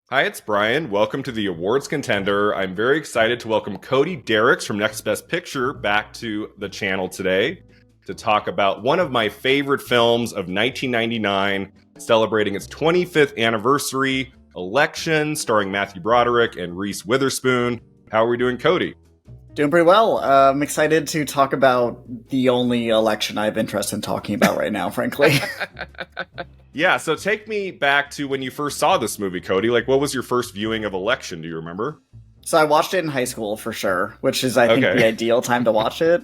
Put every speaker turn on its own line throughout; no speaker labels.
Hi, it's Brian. Welcome to the awards contender. I'm very excited to welcome Cody Dericks from Next Best Picture back to the channel today to talk about one of my favorite films of 1999, celebrating its 25th anniversary, Election, starring Matthew Broderick and Reese Witherspoon. How are we doing, Cody?
Doing pretty well. I'm excited to talk about the only election I have interest in talking about right now, frankly.
Yeah, so take me back to when you first saw this movie, Cody. Like, what was your first viewing of Election? Do you remember?
So I watched it in high school for sure, which is, I think,
Okay.
the ideal time to watch it.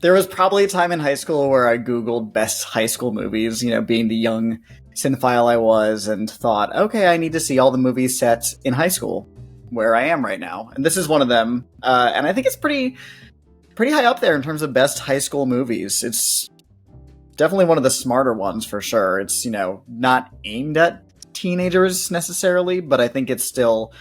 There was probably a time in high school where I Googled best high school movies, being the young cinephile I was, and thought, okay, I need to see all the movies set in high school, where I am right now. And this is one of them. And I think it's pretty high up there in terms of best high school movies. It's definitely one of the smarter ones for sure. It's, not aimed at teenagers necessarily, but I think it's still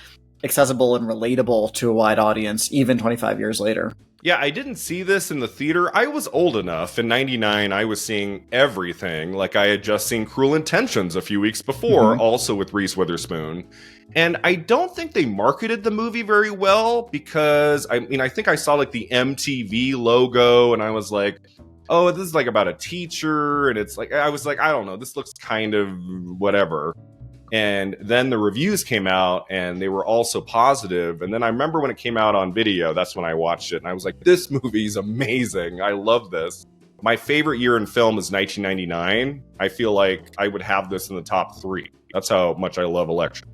accessible and relatable to a wide audience, even 25 years later.
Yeah, I didn't see this in the theater. I was old enough. In 99, I was seeing everything. Like, I had just seen Cruel Intentions a few weeks before, also with Reese Witherspoon. And I don't think they marketed the movie very well because, I think I saw, like, the MTV logo, and I was like, oh, this is, like, about a teacher, and it's like, I was like, I don't know, this looks kind of whatever. And then the reviews came out and they were also positive. And then I remember when it came out on video, that's when I watched it. And I was like, this movie's amazing. I love this. My favorite year in film is 1999. I feel like I would have this in the top 3. That's how much I love Election.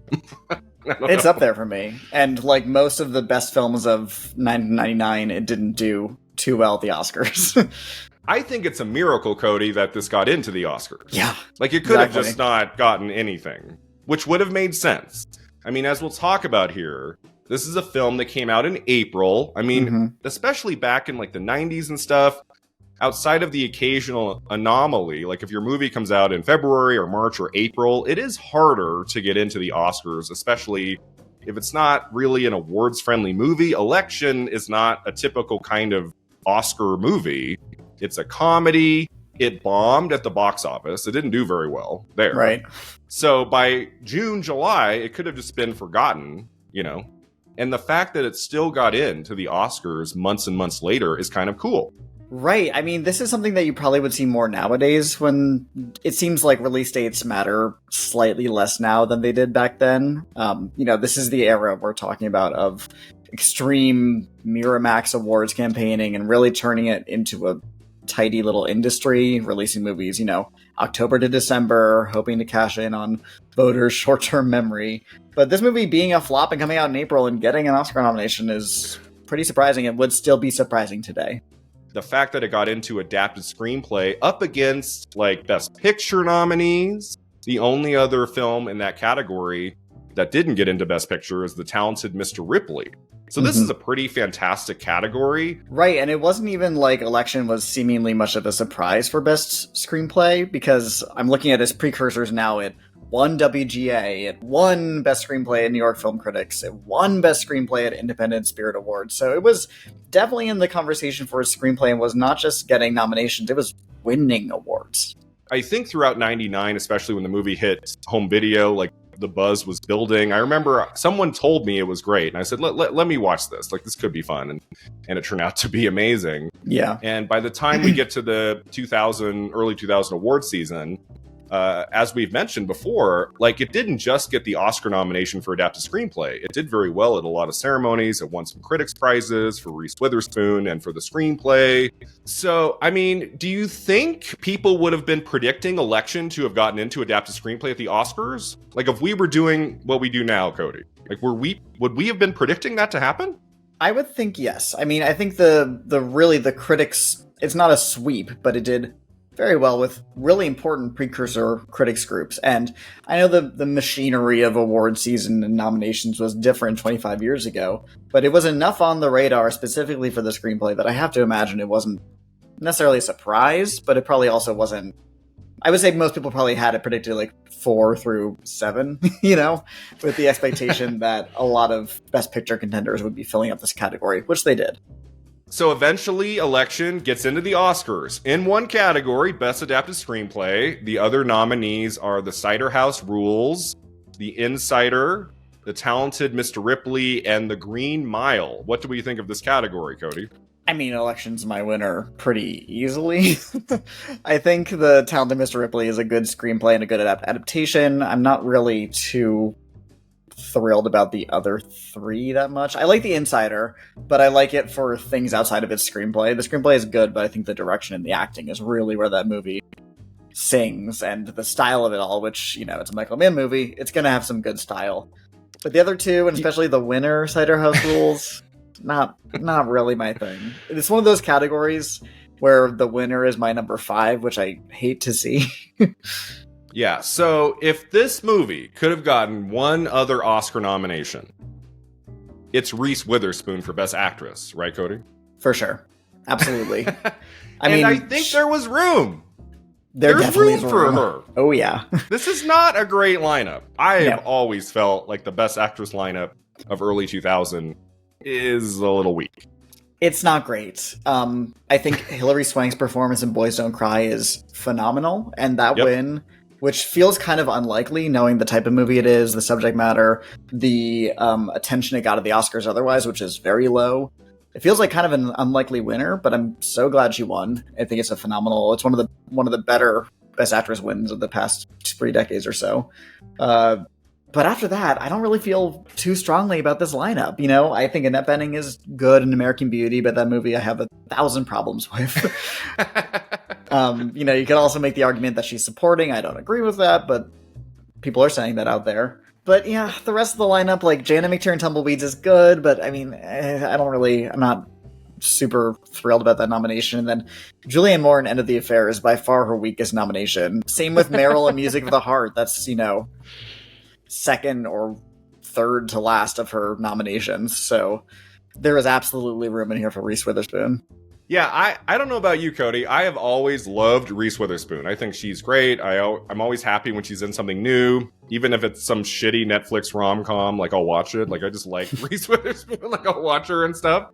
It's up there for me. And like most of the best films of 1999, it didn't do too well at the Oscars.
I think it's a miracle, Cody, that this got into the Oscars.
Yeah.
Like, it could have just not gotten anything, which would have made sense. I mean, as we'll talk about here, this is a film that came out in April. I mean, especially back in, like, the 90s and stuff, outside of the occasional anomaly, like, if your movie comes out in February or March or April, it is harder to get into the Oscars, especially if it's not really an awards-friendly movie. Election is not a typical kind of Oscar movie. It's a comedy. It bombed at the box office. It didn't do very well there.
Right.
So by June, July, it could have just been forgotten, And the fact that it still got into the Oscars months and months later is kind of cool.
Right. I mean, this is something that you probably would see more nowadays when it seems like release dates matter slightly less now than they did back then. This is the era we're talking about of extreme Miramax Awards campaigning and really turning it into a tidy little industry, releasing movies, October to December, hoping to cash in on voters' short-term memory. But this movie being a flop and coming out in April and getting an Oscar nomination is pretty surprising. It would still be surprising today.
The fact that it got into Adapted Screenplay up against, like, Best Picture nominees. The only other film in that category that didn't get into Best Picture is The Talented Mr. Ripley. So this is a pretty fantastic category.
Right, and it wasn't even like Election was seemingly much of a surprise for Best Screenplay, because I'm looking at its precursors now. It won WGA, it won Best Screenplay at New York Film Critics, it won Best Screenplay at Independent Spirit Awards. So it was definitely in the conversation for a screenplay and was not just getting nominations, it was winning awards.
I think throughout 99, especially when the movie hit home video, like, the buzz was building. I remember someone told me it was great, and I said, let me watch this. Like, this could be fun. And it turned out to be amazing.
Yeah.
And by the time we get to the early 2000 award season, as we've mentioned before, like, it didn't just get the Oscar nomination for Adapted Screenplay. It did very well at a lot of ceremonies. It won some critics' prizes for Reese Witherspoon and for the screenplay. So, I mean, do you think people would have been predicting Election to have gotten into Adapted Screenplay at the Oscars? Like, if we were doing what we do now, Cody, like, would we have been predicting that to happen?
I would think yes. I mean, I think the critics, it's not a sweep, but it did very well with really important precursor critics groups. And I know the machinery of award season and nominations was different 25 years ago, but it was enough on the radar specifically for the screenplay that I have to imagine it wasn't necessarily a surprise, but it probably also wasn't. I would say most people probably had it predicted like 4 through 7, with the expectation that a lot of Best Picture contenders would be filling up this category, which they did.
So eventually, Election gets into the Oscars. In one category, Best Adapted Screenplay. The other nominees are The Cider House Rules, The Insider, The Talented Mr. Ripley, and The Green Mile. What do we think of this category, Cody?
I mean, Election's my winner pretty easily. I think The Talented Mr. Ripley is a good screenplay and a good adaptation. I'm not really too thrilled about the other three that much. I like The Insider, but I like it for things outside of its screenplay. The screenplay is good, but I think the direction and the acting is really where that movie sings, and the style of it all, which, you know, it's a Michael Mann movie, it's gonna have some good style. But the other two, and especially the winner, Cider House Rules, not really my thing. It's one of those categories where the winner is my number 5, which I hate to see.
Yeah, so if this movie could have gotten one other Oscar nomination, it's Reese Witherspoon for Best Actress, right, Cody?
For sure. Absolutely.
I think there was room.
There's
room for her.
Oh, yeah.
This is not a great lineup. I have always felt like the Best Actress lineup of early 2000 is a little weak.
It's not great. I think Hilary Swank's performance in Boys Don't Cry is phenomenal, and that win, which feels kind of unlikely, knowing the type of movie it is, the subject matter, the attention it got at the Oscars otherwise, which is very low. It feels like kind of an unlikely winner, but I'm so glad she won. I think it's a phenomenal. It's one of the better Best Actress wins of the past 3 decades or so. But after that, I don't really feel too strongly about this lineup. You know, I think Annette Bening is good in American Beauty, but that movie I have 1,000 problems with. You know, you could also make the argument that she's supporting. I don't agree with that, but people are saying that out there. But yeah, the rest of the lineup, like Jana McTiernan Tumbleweeds is good, but I mean, I'm not super thrilled about that nomination. And then Julianne Moore in End of the Affair is by far her weakest nomination. Same with Meryl in Music of the Heart. That's, you know, second or third to last of her nominations. So there is absolutely room in here for Reese Witherspoon.
Yeah, I don't know about you, Cody. I have always loved Reese Witherspoon. I think she's great. I'm always happy when she's in something new. Even if it's some shitty Netflix rom-com, like, I'll watch it. Like, I just like Reese Witherspoon. Like, I'll watch her and stuff.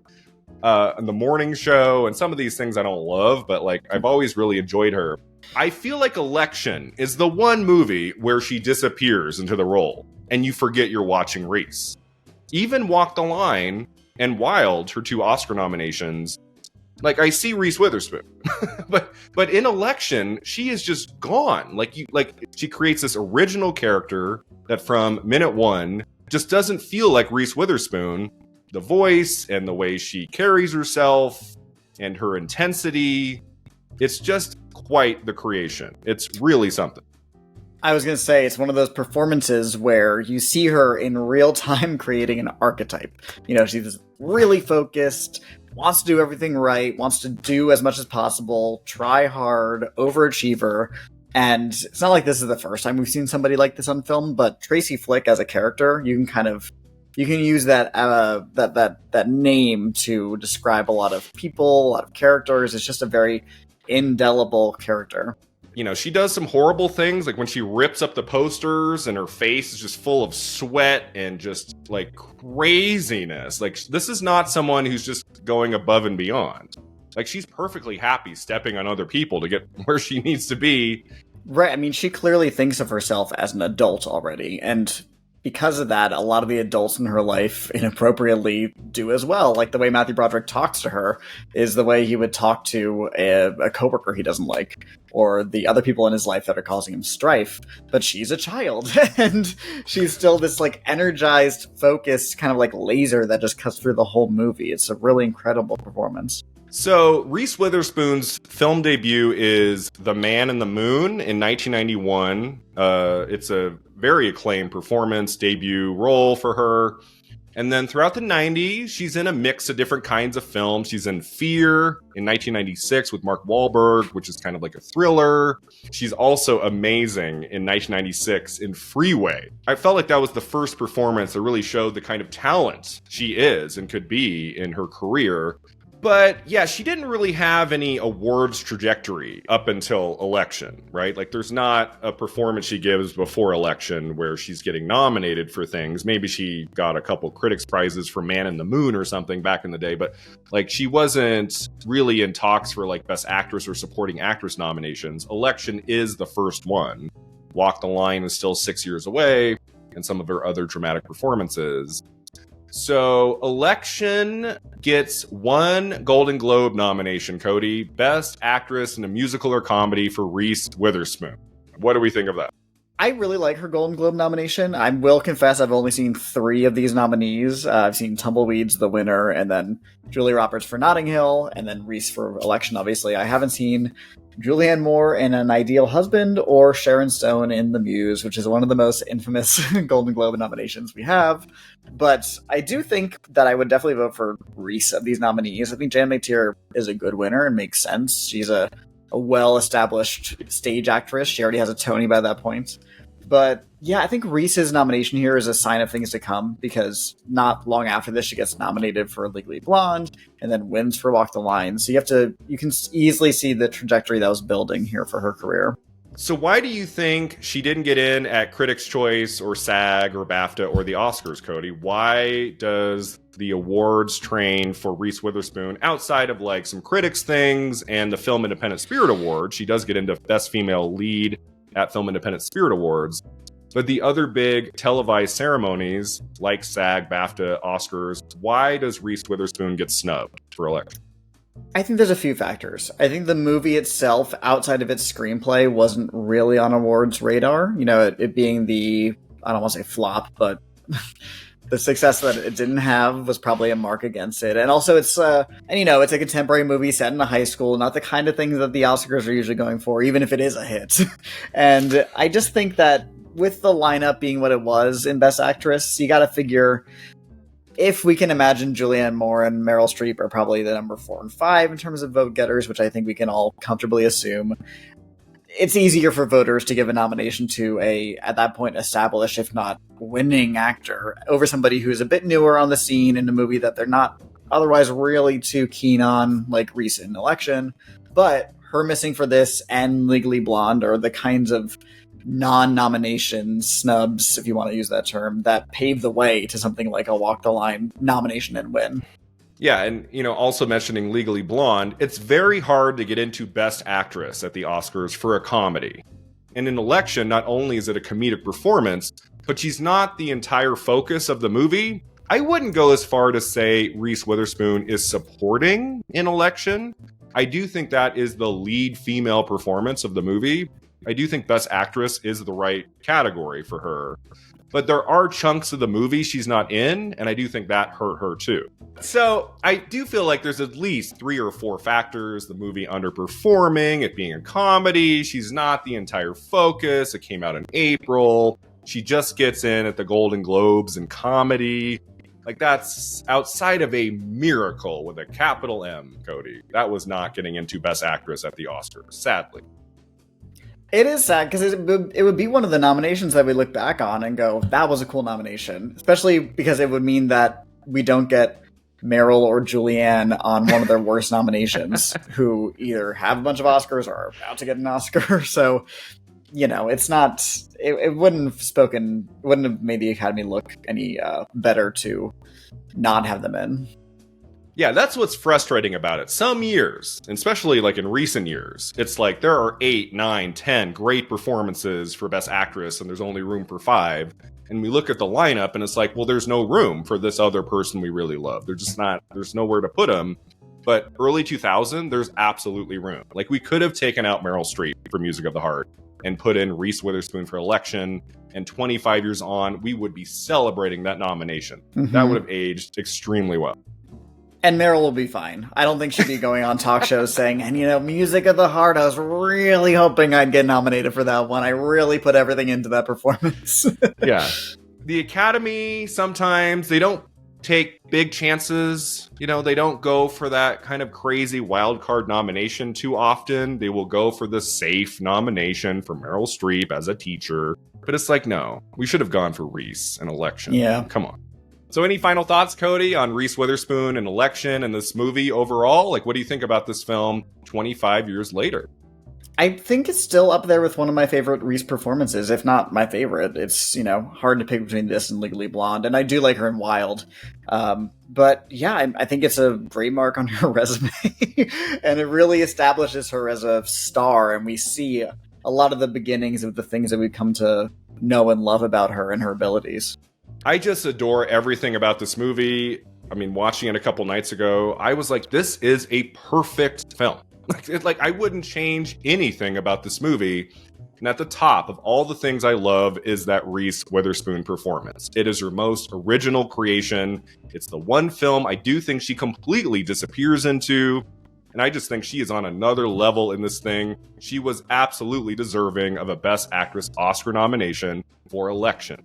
And The Morning Show and some of these things I don't love, but, like, I've always really enjoyed her. I feel like Election is the one movie where she disappears into the role and you forget you're watching Reese. Even Walk the Line and Wild, her 2 Oscar nominations, like, I see Reese Witherspoon, but in Election, she is just gone. Like, she creates this original character that from minute 1 just doesn't feel like Reese Witherspoon. The voice and the way she carries herself and her intensity, it's just quite the creation. It's really something.
I was going to say, it's one of those performances where you see her in real time creating an archetype. You know, she's really focused, wants to do everything right, wants to do as much as possible, try hard, overachiever. And it's not like this is the first time we've seen somebody like this on film, but Tracy Flick as a character, you can use that name to describe a lot of people, a lot of characters. It's just a very indelible character.
You know, she does some horrible things, like when she rips up the posters and her face is just full of sweat and just, like, craziness. Like, this is not someone who's just going above and beyond. Like, she's perfectly happy stepping on other people to get where she needs to be.
Right, I mean, she clearly thinks of herself as an adult already, and because of that, a lot of the adults in her life inappropriately do as well. Like, the way Matthew Broderick talks to her is the way he would talk to a coworker he doesn't like, or the other people in his life that are causing him strife. But she's a child, and she's still this, like, energized, focused, kind of like laser that just cuts through the whole movie. It's a really incredible performance.
So, Reese Witherspoon's film debut is The Man in the Moon in 1991. It's a very acclaimed performance, debut role for her. And then throughout the 90s, she's in a mix of different kinds of films. She's in Fear in 1996 with Mark Wahlberg, which is kind of like a thriller. She's also amazing in 1996 in Freeway. I felt like that was the first performance that really showed the kind of talent she is and could be in her career. But yeah, she didn't really have any awards trajectory up until Election, right? Like, there's not a performance she gives before Election where she's getting nominated for things. Maybe she got a couple critics prizes for Man in the Moon or something back in the day, but, like, she wasn't really in talks for, like, Best Actress or Supporting Actress nominations. Election is the first one. Walk the Line is still 6 years away. and some of her other dramatic performances. So Election gets one Golden Globe nomination, Cody. Best Actress in a Musical or Comedy for Reese Witherspoon. What do we think of that?
I really like her Golden Globe nomination. I will confess I've only seen 3 of these nominees. I've seen Tumbleweeds, the winner, and then Julia Roberts for Notting Hill, and then Reese for Election, obviously. I haven't seen Julianne Moore in An Ideal Husband or Sharon Stone in The Muse, which is one of the most infamous Golden Globe nominations we have. But I do think that I would definitely vote for Reese of these nominees. I think Jan McTeer is a good winner and makes sense. She's a well-established stage actress. She already has a Tony by that point. But yeah, I think Reese's nomination here is a sign of things to come, because not long after this, she gets nominated for Legally Blonde and then wins for Walk the Line. So you can easily see the trajectory that was building here for her career.
So why do you think she didn't get in at Critics' Choice or SAG or BAFTA or the Oscars, Cody? Why does the awards train for Reese Witherspoon, outside of like some critics things and the Film Independent Spirit Award? She does get into Best Female Lead at Film Independent Spirit Awards. But the other big televised ceremonies like SAG, BAFTA, Oscars, why does Reese Witherspoon get snubbed for Election?
I think there's a few factors. I think the movie itself, outside of its screenplay, wasn't really on awards radar. You know, it being the, I don't want to say flop, but the success that it didn't have was probably a mark against it. And also it's a contemporary movie set in a high school, not the kind of things that the Oscars are usually going for, even if it is a hit. And I just think that with the lineup being what it was in Best Actress, you got to figure, if we can imagine, Julianne Moore and Meryl Streep are probably the number 4 and 5 in terms of vote getters, which I think we can all comfortably assume. It's easier for voters to give a nomination to at that point, established, if not winning actor over somebody who's a bit newer on the scene in a movie that they're not otherwise really too keen on, like recent Election. But her missing for this and Legally Blonde are the kinds of non-nomination snubs, if you want to use that term, that pave the way to something like a Walk the Line nomination and win.
Yeah, and also mentioning Legally Blonde, it's very hard to get into Best Actress at the Oscars for a comedy. And in Election, not only is it a comedic performance, but she's not the entire focus of the movie. I wouldn't go as far to say Reese Witherspoon is supporting in Election. I do think that is the lead female performance of the movie. I do think Best Actress is the right category for her. But there are chunks of the movie she's not in, and I do think that hurt her too. So I do feel like there's at least 3 or 4 factors. The movie underperforming, it being a comedy, she's not the entire focus, it came out in April, she just gets in at the Golden Globes in comedy. Like, that's outside of a miracle with a capital M, Cody. That was not getting into Best Actress at the Oscars, sadly.
It is sad, because it would be one of the nominations that we look back on and go, that was a cool nomination. Especially because it would mean that we don't get Meryl or Julianne on one of their worst nominations, who either have a bunch of Oscars or are about to get an Oscar. So, it's not, it wouldn't have made the Academy look any better to not have them in.
Yeah, that's what's frustrating about it. Some years, especially like in recent years, it's like there are 8, 9, 10 great performances for Best Actress, and there's only room for 5. And we look at the lineup, and it's like, well, there's no room for this other person we really love. There's nowhere to put them. But early 2000, there's absolutely room. Like, we could have taken out Meryl Streep for Music of the Heart and put in Reese Witherspoon for Election, and 25 years on, we would be celebrating that nomination. Mm-hmm. That would have aged extremely well.
And Meryl will be fine. I don't think she'd be going on talk shows saying, and Music of the Heart, I was really hoping I'd get nominated for that one. I really put everything into that performance.
Yeah. The Academy, sometimes, they don't take big chances. They don't go for that kind of crazy wild card nomination too often. They will go for the safe nomination for Meryl Streep as a teacher. But it's like, no, we should have gone for Reese in Election.
Yeah.
Come on. So any final thoughts, Cody, on Reese Witherspoon and Election and this movie overall? Like, what do you think about this film 25 years later?
I think it's still up there with one of my favorite Reese performances, if not my favorite. It's, hard to pick between this and Legally Blonde, and I do like her in Wild. But yeah, I think it's a great mark on her resume, and it really establishes her as a star, and we see a lot of the beginnings of the things that we've come to know and love about her and her abilities.
I just adore everything about this movie. I mean, watching it a couple nights ago, I was like, this is a perfect film. Like, I wouldn't change anything about this movie. And at the top of all the things I love is that Reese Witherspoon performance. It is her most original creation. It's the one film I do think she completely disappears into. And I just think she is on another level in this thing. She was absolutely deserving of a Best Actress Oscar nomination for Election.